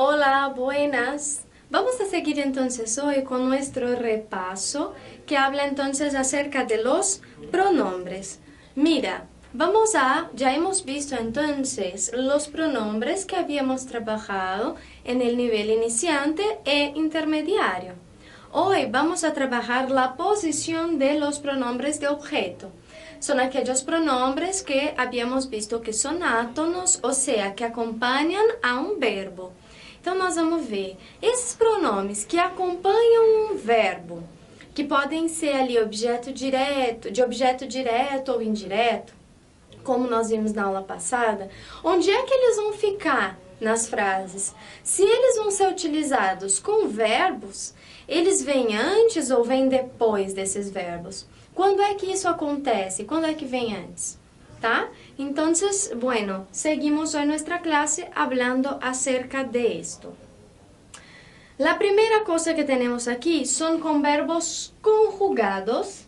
Hola, buenas. Vamos a seguir entonces hoy con nuestro repaso que habla entonces acerca de los pronombres. Mira, ya hemos visto entonces los pronombres que habíamos trabajado en el nivel iniciante e intermediario. Hoy vamos a trabajar la posición de los pronombres de objeto. Son aquellos pronombres que habíamos visto que son átonos, o sea, que acompañam a um verbo. Então, nós vamos ver esses pronomes que acompanham um verbo, que podem ser ali de objeto direto ou indireto, como nós vimos na aula passada. Onde é que eles vão ficar nas frases? Se eles vão ser utilizados com verbos, eles vêm antes ou vêm depois desses verbos? Quando é que isso acontece? Quando é que vem antes? ¿Tá? Entonces, bueno, seguimos hoy nuestra clase hablando acerca de esto. La primera cosa que tenemos aquí son con verbos conjugados,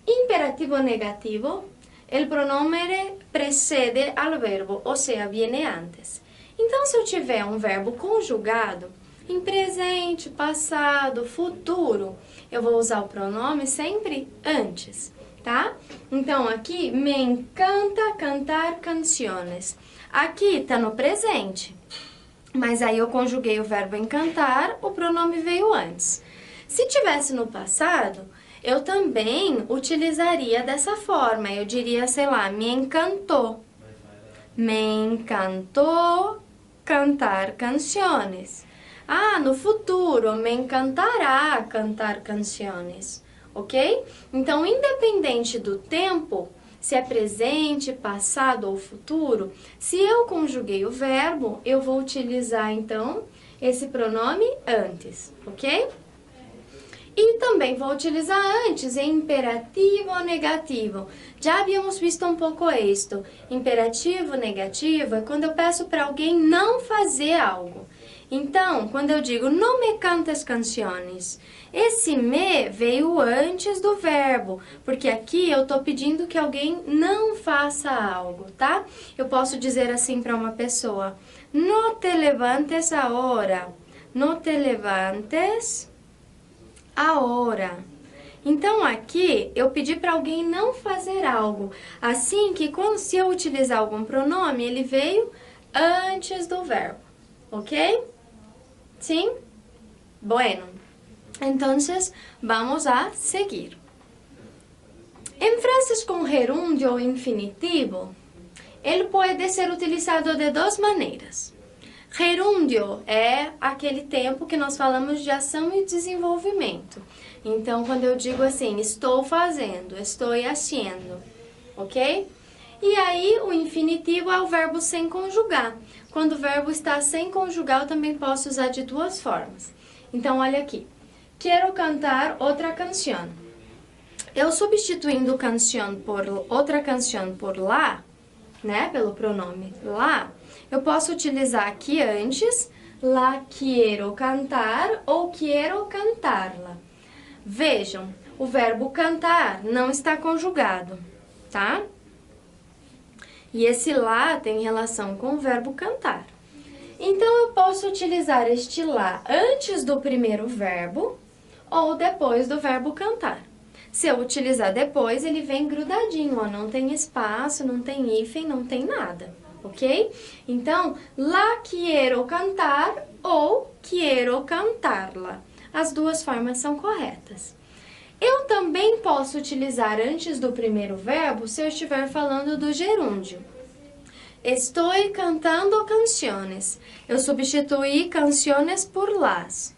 imperativo negativo, el pronombre precede al verbo, ou seja, viene antes. Então, se eu tiver um verbo conjugado, em presente, passado, futuro, eu vou usar o pronome sempre antes. Tá? Então, aqui, me encanta cantar canções. Aqui tá no presente, mas aí eu conjuguei o verbo encantar, o pronome veio antes. Se tivesse no passado, eu também utilizaria dessa forma. Eu diria, sei lá, me encantou. Me encantou cantar canções. Ah, no futuro, me encantará cantar canções. Ok? Então, independente do tempo, se é presente, passado ou futuro, se eu conjuguei o verbo, eu vou utilizar, então, esse pronome antes, ok? E também vou utilizar antes em imperativo ou negativo. Já havíamos visto um pouco isto. Imperativo, negativo, é quando eu peço para alguém não fazer algo. Então, quando eu digo, não me cantes canções, esse me veio antes do verbo, porque aqui eu estou pedindo que alguém não faça algo, tá? Eu posso dizer assim para uma pessoa, não te levantes agora, não te levantes agora. Então, aqui, eu pedi para alguém não fazer algo, assim que se eu utilizar algum pronome, ele veio antes do verbo, ok? Sim? Bueno, entonces vamos a seguir. En frases con gerúndio o infinitivo, ele pode ser utilizado de duas maneiras. Gerúndio é aquele tempo que nós falamos de ação e desenvolvimento. Então, quando eu digo assim, estou fazendo, estou haciendo, ok? E aí, o infinitivo é o verbo sem conjugar. Quando o verbo está sem conjugar, eu também posso usar de duas formas. Então, olha aqui. Quero cantar outra canção. Eu substituindo canção por outra canção por lá, né, pelo pronome lá, eu posso utilizar aqui antes, la quiero cantar ou quiero cantarla. Vejam, o verbo cantar não está conjugado, tá? E esse lá tem relação com o verbo cantar. Então, eu posso utilizar este lá antes do primeiro verbo ou depois do verbo cantar. Se eu utilizar depois, ele vem grudadinho, ó, não tem espaço, não tem hífen, não tem nada, ok? Então, la quiero cantar ou quiero cantarla. As duas formas são corretas. Eu também posso utilizar antes do primeiro verbo se eu estiver falando do gerúndio. Estou cantando canções. Eu substituí canções por las.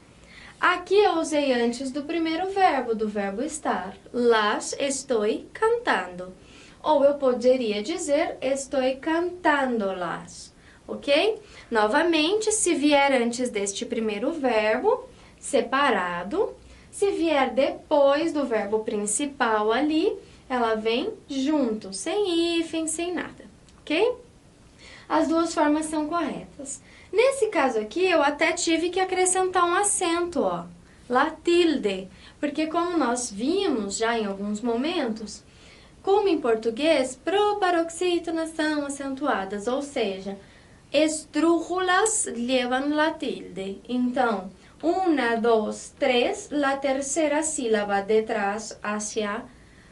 Aqui eu usei antes do primeiro verbo, do verbo estar. Las estou cantando. Ou eu poderia dizer estou cantando las. Ok? Novamente, se vier antes deste primeiro verbo, separado. Se vier depois do verbo principal ali, ela vem junto, sem hífen, sem nada, ok? As duas formas são corretas. Nesse caso aqui, eu até tive que acrescentar um acento, ó, la tilde, porque como nós vimos já em alguns momentos, como em português, proparoxítonas são acentuadas, ou seja, esdrújulas levam la tilde. Então, 1, 2, 3, la tercera sílaba detrás hacia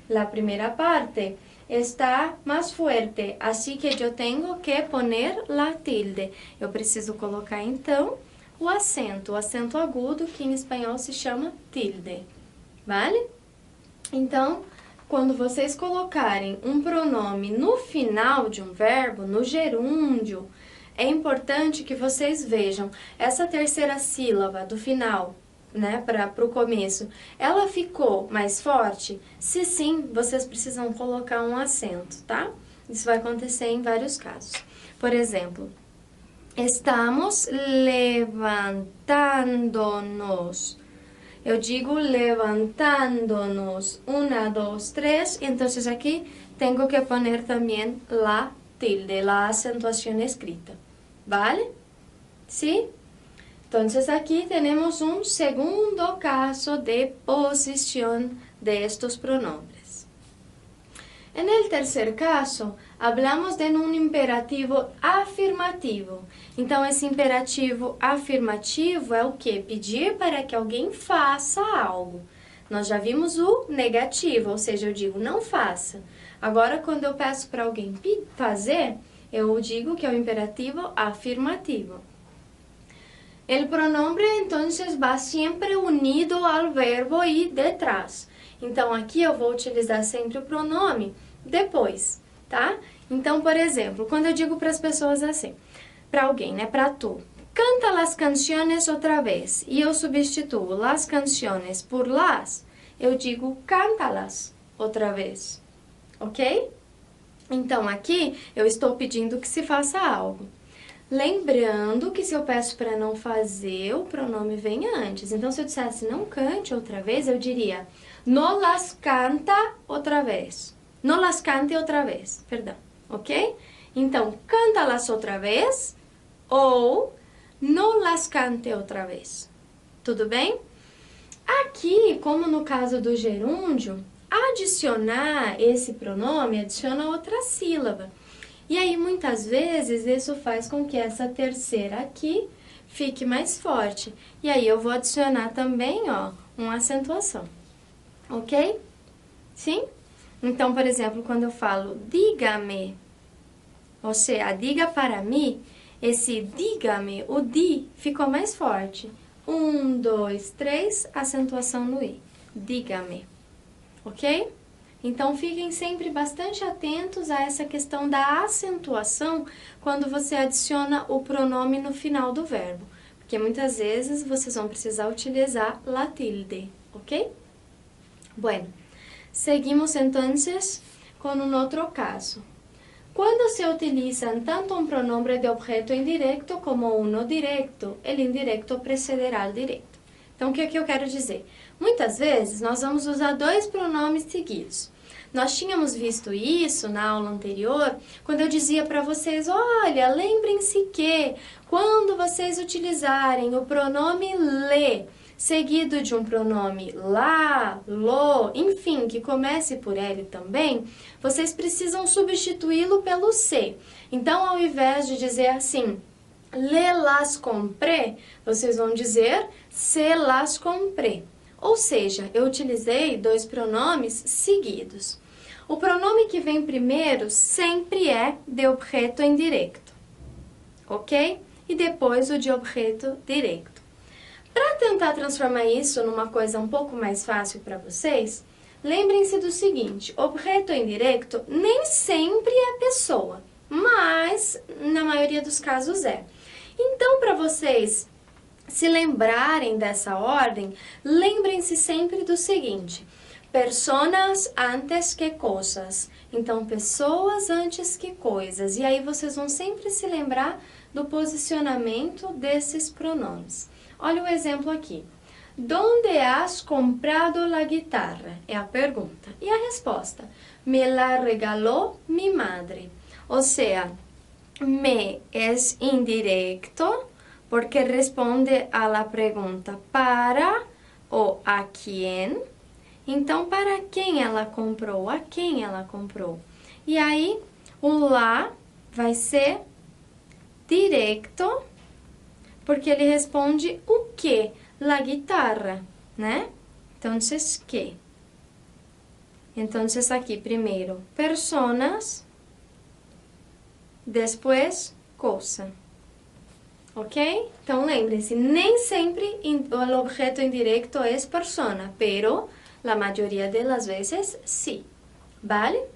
la primera parte está mais forte, assim que eu tenho que poner la tilde. Eu preciso colocar, então, o acento agudo, que em espanhol se chama tilde, vale? Então, quando vocês colocarem um pronome no final de um verbo, no gerúndio, é importante que vocês vejam essa terceira sílaba do final, né, para o começo, ela ficou mais forte? Se sim, vocês precisam colocar um acento, tá? Isso vai acontecer em vários casos. Por exemplo, estamos levantándonos. Eu digo levantándonos. 1, 2, 3. Então, aqui tenho que poner também la tilde, la acentuação escrita. ¿Vale? ¿Sí? Entonces aquí tenemos un segundo caso de posición de estos pronombres. En el tercer caso, hablamos de un imperativo afirmativo. Então, esse imperativo afirmativo é o quê? Pedir para que alguém faça algo. Nós já vimos o negativo, ou seja, eu digo não faça. Agora, quando eu peço para alguém fazer, eu digo que é o imperativo afirmativo. El pronombre, entonces, va siempre unido al verbo y detrás. Então, aqui eu vou utilizar sempre o pronome depois, tá? Então, por exemplo, quando eu digo para as pessoas assim, para alguém, né, para tu, canta las canciones outra vez, e eu substituo las canciones por las, eu digo cántalas outra vez, ok? Então, aqui eu estou pedindo que se faça algo. Lembrando que se eu peço para não fazer, o pronome vem antes. Então, se eu dissesse não cante outra vez, eu diria no las canta outra vez. No las cante outra vez, perdão, ok? Então, canta-las outra vez ou no las cante outra vez. Tudo bem? Aqui, como no caso do gerúndio, adicionar esse pronome adiciona outra sílaba. E aí, muitas vezes, isso faz com que essa terceira aqui fique mais forte. E aí, eu vou adicionar também, ó, uma acentuação. Ok? Sim? Então, por exemplo, quando eu falo dígame, ou seja, diga para mim, esse dígame, o di, ficou mais forte. 1, 2, 3, acentuação no i. Dígame. Ok? Então, fiquem sempre bastante atentos a essa questão da acentuação quando você adiciona o pronome no final do verbo. Porque muitas vezes vocês vão precisar utilizar la tilde, ok? Bueno, seguimos entonces con un otro caso. Cuando se utilizan tanto un pronombre de objeto indirecto como uno directo, el indirecto precederá al directo. Então, o que eu quero dizer? Muitas vezes, nós vamos usar dois pronomes seguidos. Nós tínhamos visto isso na aula anterior, quando eu dizia para vocês, olha, lembrem-se que quando vocês utilizarem o pronome le, seguido de um pronome lá, lo, enfim, que comece por L também, vocês precisam substituí-lo pelo C. Então, ao invés de dizer assim, le las compré, vocês vão dizer se las compré. Ou seja, eu utilizei dois pronomes seguidos. O pronome que vem primeiro sempre é de objeto indireto, ok? E depois o de objeto direto. Para tentar transformar isso numa coisa um pouco mais fácil para vocês, lembrem-se do seguinte, objeto indireto nem sempre é pessoa, mas na maioria dos casos é. Então, para vocês se lembrarem dessa ordem, lembrem-se sempre do seguinte, personas antes que coisas. Então, pessoas antes que coisas. E aí vocês vão sempre se lembrar do posicionamento desses pronomes. Olha o exemplo aqui. ¿Dónde has comprado la guitarra? É a pergunta. E a resposta? Me la regaló mi madre. Ou seja, me é indirecto, porque responde a la pergunta para ou a quem. Então, para quem ela comprou? A quem ela comprou? E aí, o lá vai ser Directo, porque ele responde o quê? La guitarra, né? Então, que. Então, aqui, primeiro, personas, depois, cosa. Ok? Então, lembre-se, nem sempre o objeto indirecto é persona, pero la mayoría de las veces sí. ¿Vale?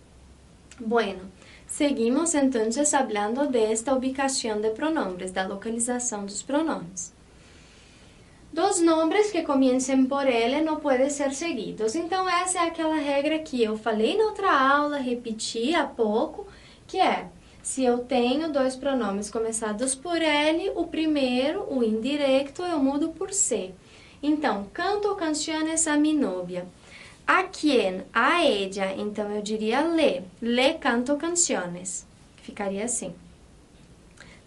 Bueno, seguimos entonces hablando de esta ubicación de pronombres, da localização dos pronomes. Dos nombres que comecem por L não podem ser seguidos. Então, essa é aquela regra que eu falei na outra aula, repeti há pouco, que é, se eu tenho dois pronomes começados por L, o primeiro, o indirecto, eu mudo por C. Então, canto canciones a mi novia. A quien? A ella. Então, eu diria le canto canciones. Ficaria assim.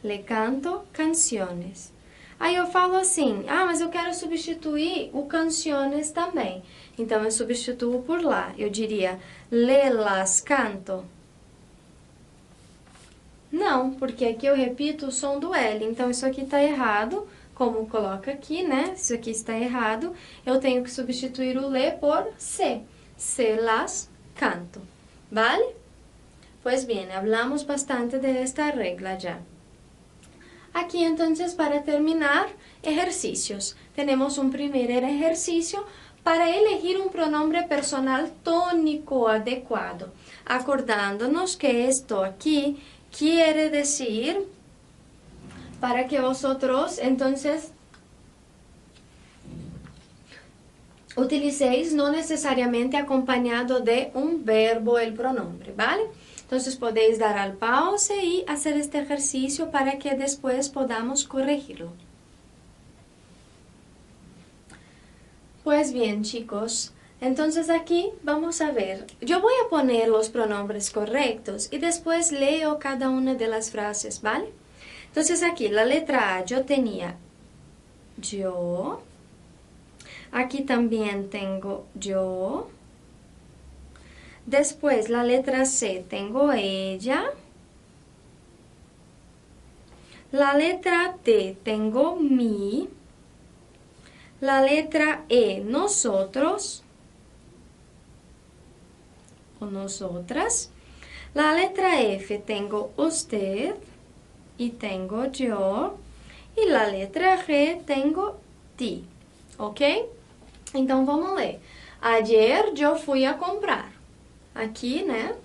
Le canto canciones. Aí eu falo assim, mas eu quero substituir o canciones também. Então, eu substituo por lá. Eu diria, le las canto. Não, porque aqui eu repito o som do L. Então, isso aqui está errado, como coloca aqui, né? Isso aqui está errado. Eu tenho que substituir o le por se. Se las canto. ¿Vale? Pues bien, hablamos bastante de esta regla ya. Aquí entonces, para terminar, ejercicios. Tenemos un primer ejercicio para elegir un pronombre personal tónico adecuado, acordándonos que esto aquí quiere decir para que vosotros entonces utilicéis no necesariamente acompañado de un verbo el pronombre, ¿vale? Entonces podéis dar al pause y hacer este ejercicio para que después podamos corregirlo. Pues bien, chicos, entonces aquí vamos a ver. Yo voy a poner los pronombres correctos y después leo cada una de las frases, ¿vale? Entonces aquí, la letra A, yo tenía yo. Aquí también tengo yo. Después, la letra C, tengo ella. La letra T, tengo mi. La letra E, nosotros o nosotras. La letra F, tengo usted y tengo yo. E la letra G, tengo ti. Ok? Então, vamos ler. Ayer eu fui a comprar. Aqui, né,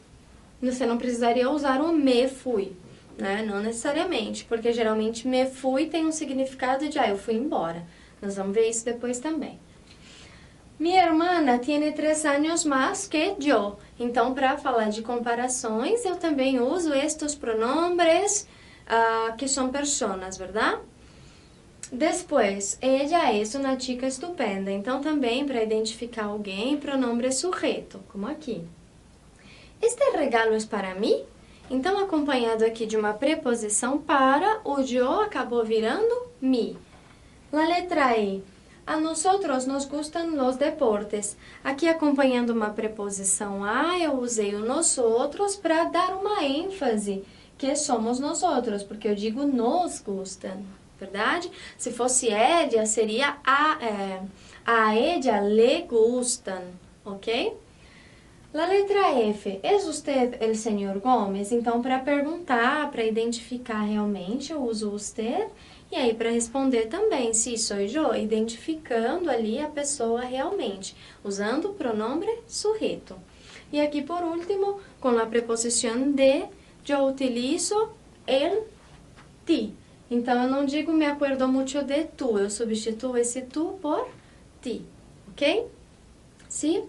você não precisaria usar o me fui, né, não necessariamente, porque geralmente me fui tem um significado de, eu fui embora. Nós vamos ver isso depois também. Minha hermana tem 3 anos mais que eu. Então, para falar de comparações, eu também uso estes pronombres que são personas, verdade? Depois, ella é uma chica estupenda. Então, também, para identificar alguém, pronombre sujeito, como aqui. Este regalo é para mim? Então, acompanhado aqui de uma preposição para, o yo acabou virando mi. La letra E. A nosotros nos gustan los deportes. Aqui, acompanhando uma preposição a, eu usei o nosotros para dar uma ênfase, que somos nosotros, porque eu digo nos gustan, verdade? Se fosse ella, seria a ella le gustan, ok? La letra F, é usted el señor Gomes? Então, para perguntar, para identificar realmente, eu uso usted. E aí, para responder também, se sou eu, identificando ali a pessoa realmente, usando o pronombre sujeito. E aqui, por último, com a preposição de, eu utilizo el ti. Então, eu não digo me acuerdo mucho de tu, eu substituo esse tu por ti, ¿ok? ¿Sí?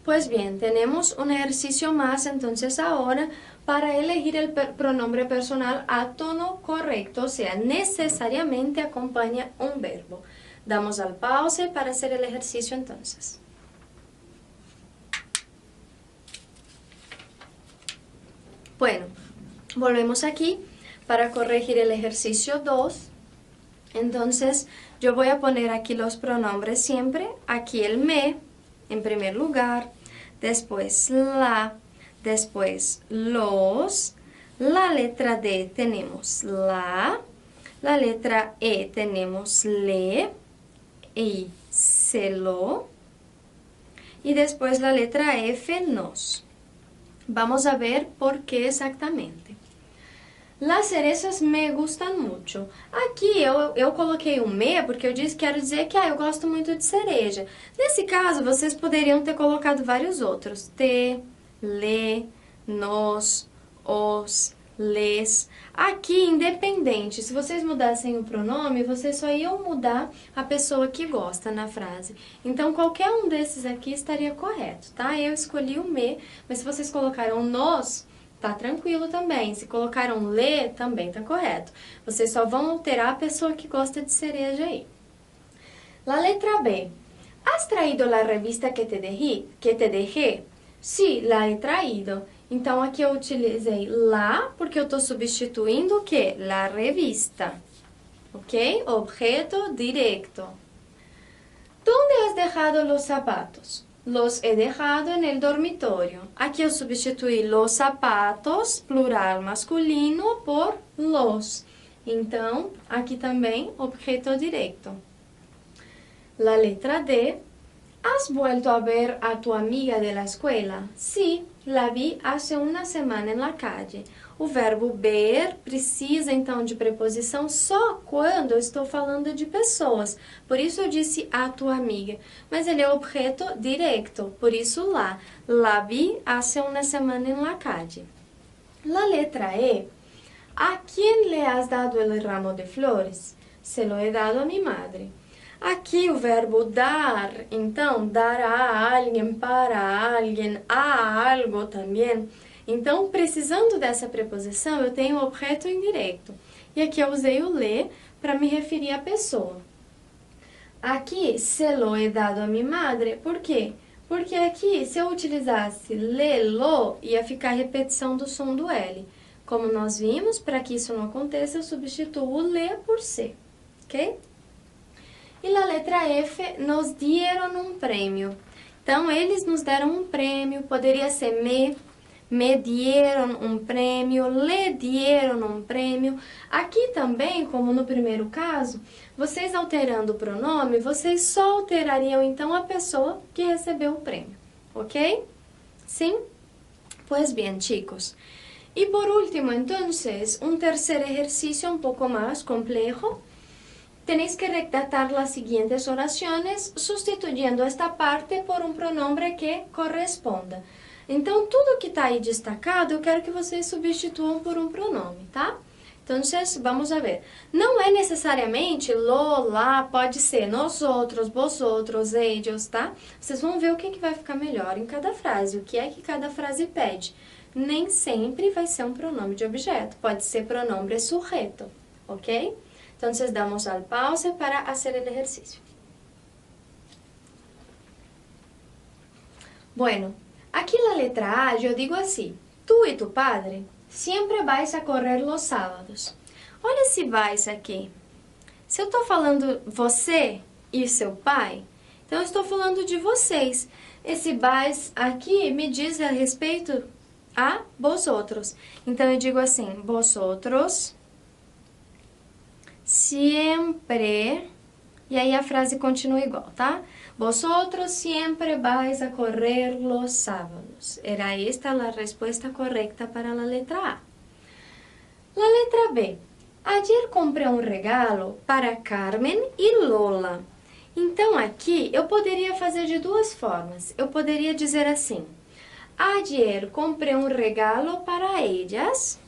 Pues bien, tenemos un ejercicio más entonces ahora para elegir el pronombre personal a tono correcto, o sea, necesariamente acompaña un verbo. Damos al pause para hacer el ejercicio entonces. Bueno, volvemos aquí para corregir el ejercicio 2. Entonces, yo voy a poner aquí los pronombres siempre, aquí el me, en primer lugar, después la, después los, La letra D tenemos la letra E tenemos le, y se lo, y después la letra F nos. Vamos a ver por qué exactamente. Las cerezas me gustam muito. Aqui eu coloquei um me porque eu quero dizer que eu gosto muito de cereja. Nesse caso, vocês poderiam ter colocado vários outros. Te, le, nos, os, les. Aqui, independente, se vocês mudassem o pronome, vocês só iam mudar a pessoa que gosta na frase. Então, qualquer um desses aqui estaria correto, tá? Eu escolhi o me, mas se vocês colocaram nos, tá tranquilo também. Se colocaram le, também tá correto. Vocês só vão alterar a pessoa que gosta de cereja aí. La letra B. ¿Has traído la revista que te dejé? Sí, la he traído. Então, aqui eu utilizei la, porque eu estou substituindo o quê? La revista. Ok? Objeto directo. ¿Dónde has dejado los zapatos? Los he dejado en el dormitorio. Aqui eu substituí los zapatos, plural masculino, por los. Então, aqui também, objeto directo. La letra D. ¿Has vuelto a ver a tu amiga de la escuela? Sí, la vi hace una semana en la calle. O verbo ver precisa, então, de preposição só quando eu estou falando de pessoas. Por isso eu disse a tua amiga. Mas ele é objeto directo, por isso lá. La vi hace una semana en la calle. La letra E. ¿A quién le has dado el ramo de flores? Se lo he dado a mi madre. Aqui o verbo dar, então, dar a alguém, para alguém, a algo também. Então, precisando dessa preposição, eu tenho o objeto indireto. E aqui eu usei o le para me referir à pessoa. Aqui, se lo he dado a mi madre, por quê? Porque aqui, se eu utilizasse le, lo, ia ficar a repetição do som do L. Como nós vimos, para que isso não aconteça, eu substituo o le por se, ok? E a letra F, nos dieron um prêmio. Então, eles nos deram um prêmio, poderia ser me dieron um prêmio, le dieron um prêmio. Aqui também, como no primeiro caso, vocês alterando o pronome, vocês só alterariam então a pessoa que recebeu o prêmio, ok? Sim? Pues bien, chicos. Y por último, entonces, un tercer ejercicio un poco más complejo. Tenéis que redactar las siguientes oraciones sustituyendo esta parte por um pronombre que corresponda. Então, tudo que está aí destacado, eu quero que vocês substituam por um pronome, tá? Então, vamos a ver. Não é necessariamente lo, lá, pode ser nós outros, vosotros, ellos, tá? Vocês vão ver o que vai ficar melhor em cada frase, o que é que cada frase pede. Nem sempre vai ser um pronome de objeto, pode ser pronombre sujeto, ok? Entonces, damos al pause para hacer el ejercicio. Bueno, aquí la letra A yo digo así. Tú y tu padre siempre vais a correr los sábados. Olha esse vais aqui. Se eu estou falando você e seu pai, então eu estou falando de vocês. Esse vais aqui me diz a respeito a vosotros. Então eu digo assim, vosotros siempre, e aí a frase continua igual, tá? Vosotros siempre vais a correr los sábados. Era esta a respuesta correcta para la letra A. La letra B. Ayer comprei um regalo para Carmen e Lola. Então, aqui, eu poderia fazer de duas formas. Eu poderia dizer assim, ayer comprei um regalo para ellas.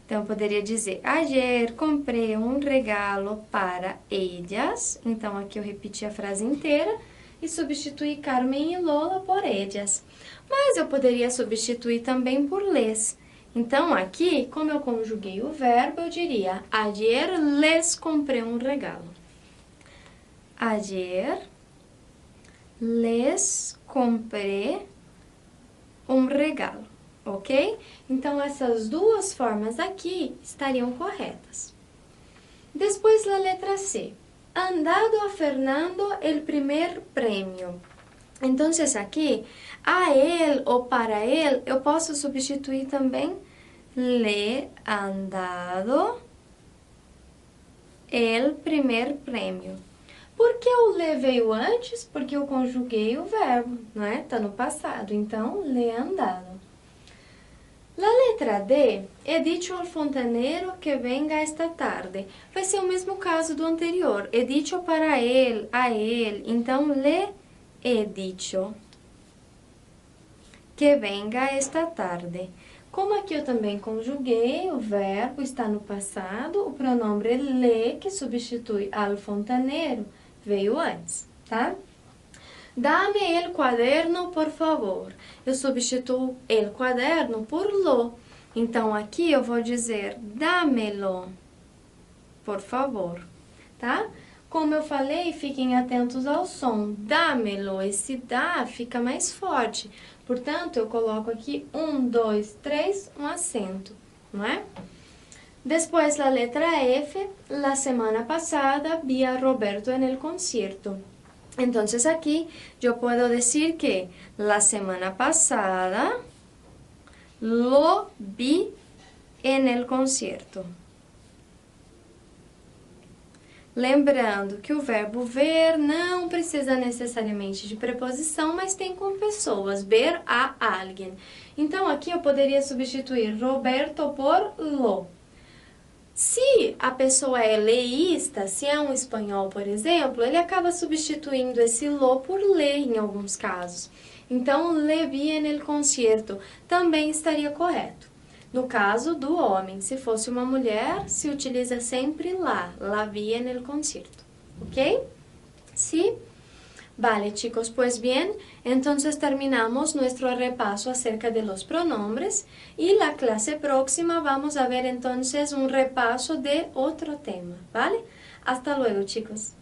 Então, eu poderia dizer, ayer comprei um regalo para ellas. Então, aqui eu repeti a frase inteira e substituí Carmen e Lola por ellas. Mas eu poderia substituir também por les. Então, aqui, como eu conjuguei o verbo, eu diria, ayer les comprei um regalo. Ayer les comprei um regalo. Ok? Então, essas duas formas aqui estariam corretas. Depois, a letra C. Han dado a Fernando el primer premio. Então, aqui, a ele ou para ele, eu posso substituir também le han dado el primer prêmio. Por que o le veio antes? Porque eu conjuguei o verbo, não é? Tá no passado, então, le han dado. La letra D, he dicho al fontanero que venga esta tarde. Vai ser o mesmo caso do anterior. He dicho para él, a él. Então, le he dicho que venga esta tarde. Como aqui eu também conjuguei, o verbo está no passado, o pronome le, que substitui al fontanero, veio antes, tá? Dame el cuaderno, por favor. Eu substituo el cuaderno por lo. Então, aqui eu vou dizer dámelo, por favor, tá? Como eu falei, fiquem atentos ao som. Dámelo, esse dá fica mais forte. Portanto, eu coloco aqui 1, 2, 3, um acento, não é? Después la letra F, la semana pasada vi a Roberto en el concierto. Entonces aquí yo puedo decir que la semana pasada lo vi en el concierto. Lembrando que o verbo ver não precisa necessariamente de preposição, mas tem com pessoas, ver a alguém. Então aqui eu poderia substituir Roberto por lo. Se a pessoa é leísta, se é um espanhol, por exemplo, ele acaba substituindo esse lo por le em alguns casos. Então, le vi en el concierto também estaria correto. No caso do homem, se fosse uma mulher, se utiliza sempre la vi en el concierto. ¿Ok? ¿Sí? Vale, chicos, pues bien, entonces terminamos nuestro repaso acerca de los pronombres y la clase próxima vamos a ver entonces un repaso de otro tema, ¿vale? Hasta luego, chicos.